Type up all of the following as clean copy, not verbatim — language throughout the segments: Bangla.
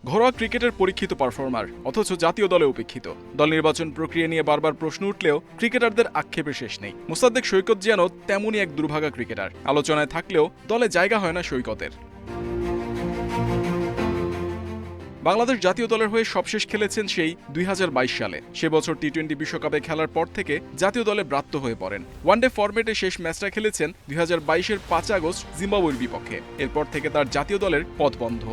ঘরোয়া ক্রিকেটের পরীক্ষিত পারফর্মার, অথচ জাতীয় দলে উপেক্ষিত। দল নির্বাচন প্রক্রিয়া নিয়ে বারবার প্রশ্ন উঠলেও ক্রিকেটারদের আক্ষেপের শেষ নেই। মোসাদ্দেক সৈকত যেন তেমনই এক দুর্ভাগা ক্রিকেটার। আলোচনায় থাকলেও দলে জায়গা হয় না সৈকতের। বাংলাদেশ জাতীয় দলের হয়ে সবশেষ খেলেছেন সেই 2022 সালে। সে বছর টি-20 বিশ্বকাপে খেলার পর থেকে জাতীয় দলে ব্রাত্য হয়ে পড়েন। ওয়ানডে ফরম্যাটে শেষ ম্যাচটা খেলেছেন 2022-এর 5 আগস্ট জিম্বাবুয়ের বিপক্ষে। এরপর থেকে তার জাতীয় দলের পথ বন্ধ।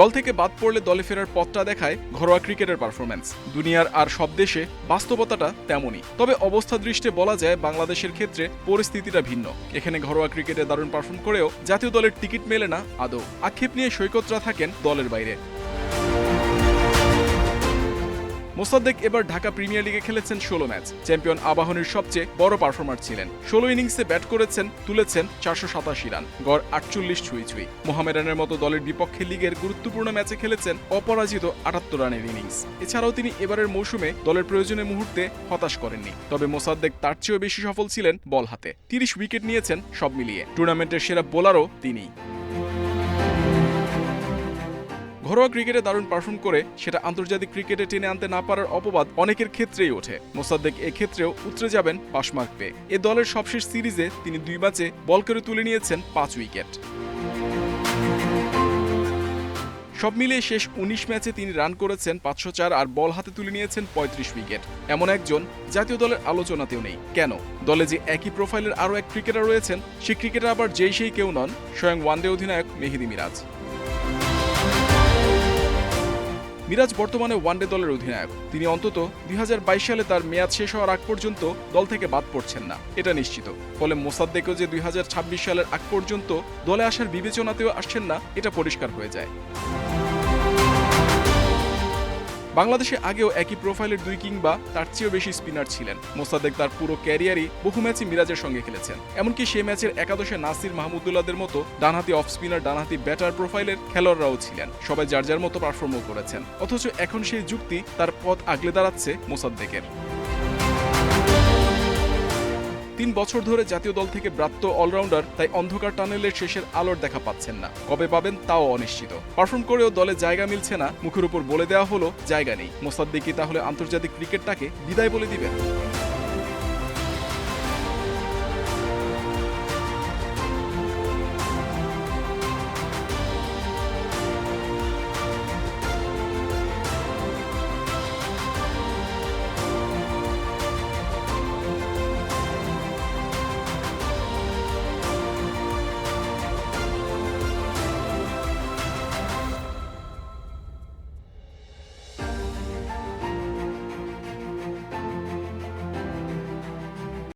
দল থেকে বাদ পড়লে দলে ফেরার পথটা দেখায় ঘরোয়া ক্রিকেটের পারফরম্যান্স। দুনিয়ার আর সব দেশে বাস্তবতাটা তেমনই। তবে অবস্থা দৃষ্টে বলা যায় বাংলাদেশের ক্ষেত্রে পরিস্থিতিটা ভিন্ন। এখানে ঘরোয়া ক্রিকেটে দারুণ পারফর্ম করেও জাতীয় দলের টিকিট মেলে না আদৌ। আক্ষেপ নিয়ে সৈকতরা থাকেন দলের বাইরে। মোসাদ্দেক এবার ঢাকা প্রিমিয়ার লিগে খেলেছেন 16 ম্যাচ। চ্যাম্পিয়ন আবাহনীর সবচেয়ে বড় পারফর্মার ছিলেন। 16 ইনিংসে ব্যাট করেছেন, তুলেছেন 487 রান, গড় 48 ছুঁই। মোহামেডানের মতো দলের বিপক্ষে লিগের গুরুত্বপূর্ণ ম্যাচে খেলেছেন অপরাজিত 78 রানের ইনিংস। এছাড়াও তিনি এবারের মৌসুমে দলের প্রয়োজনের মুহূর্তে হতাশ করেননি। তবে মোসাদ্দেক তার চেয়েও বেশি সফল ছিলেন বল হাতে। 30 উইকেট নিয়েছেন সব মিলিয়ে। টুর্নামেন্টের সেরা বোলারও তিনিই। ঘরোয়া ক্রিকেটে দারুণ পারফর্ম করে সেটা আন্তর্জাতিক ক্রিকেটে টেনে আনতে না পারার অপবাদ অনেকের ক্ষেত্রেই ওঠে। মোসাদ্দেক এক্ষেত্রেও উতরে যাবেন পাশমার্ক পেয়ে। এ দলের সবশেষ সিরিজে তিনি 2 ম্যাচে বল করে তুলে নিয়েছেন 5 উইকেট। সব মিলিয়ে শেষ 19 ম্যাচে তিনি রান করেছেন 504 আর বল হাতে তুলে নিয়েছেন 35 উইকেট। এমন একজন জাতীয় দলের আলোচনাতেও নেই। কেন? দলে যে একই প্রোফাইলের আরও এক ক্রিকেটার রয়েছেন, সে ক্রিকেটার আবার যেই সেই কেউ নন, স্বয়ং ওয়ানডে অধিনায়ক মেহেদী মিরাজ। মিরাজ বর্তমানে ওয়ানডে দলের অধিনায়ক। তিনি অন্তত 2022 সালে তার মেয়াদ শেষ হওয়ার আগ পর্যন্ত দল থেকে বাদ পড়ছেন না, এটা নিশ্চিত। ফলে মোসাদ্দেকও যে 2026 সালের আগ পর্যন্ত দলে আসার বিবেচনাতেও আসছেন না, এটা পরিষ্কার হয়ে যায়। বাংলাদেশে আগেও একই প্রোফাইলের 2 কিংবা তার চেয়েও বেশি স্পিনার ছিলেন। মোসাদ্দেক তার পুরো ক্যারিয়ারই বহু ম্যাচে মিরাজের সঙ্গে খেলেছেন। এমনকি সে ম্যাচের একাদশে নাসির মাহমুদুল্লাহদের মতো ডানহাতি অফ স্পিনার, ডানহাতি ব্যাটার প্রোফাইলের খেলোয়াড়রাও ছিলেন। সবাই যার যার মতো পারফর্মও করেছেন। অথচ এখন সেই যুক্তি তার পথ আগলে দাঁড়াচ্ছে মোসাদ্দেকের। 3 বছর ধরে জাতীয় দল থেকে ব্রাত্য অলরাউন্ডার তাই অন্ধকার টানেলের শেষের আলোর দেখা পাচ্ছেন না। কবে পাবেন তাও অনিশ্চিত। পারফর্ম করেও দলে জায়গা মিলছে না, মুখের উপর বলে দেওয়া হলো জায়গা নেই। মোসাদ্দেক কি তাহলে আন্তর্জাতিক ক্রিকেটটাকে বিদায় বলে দিবেন?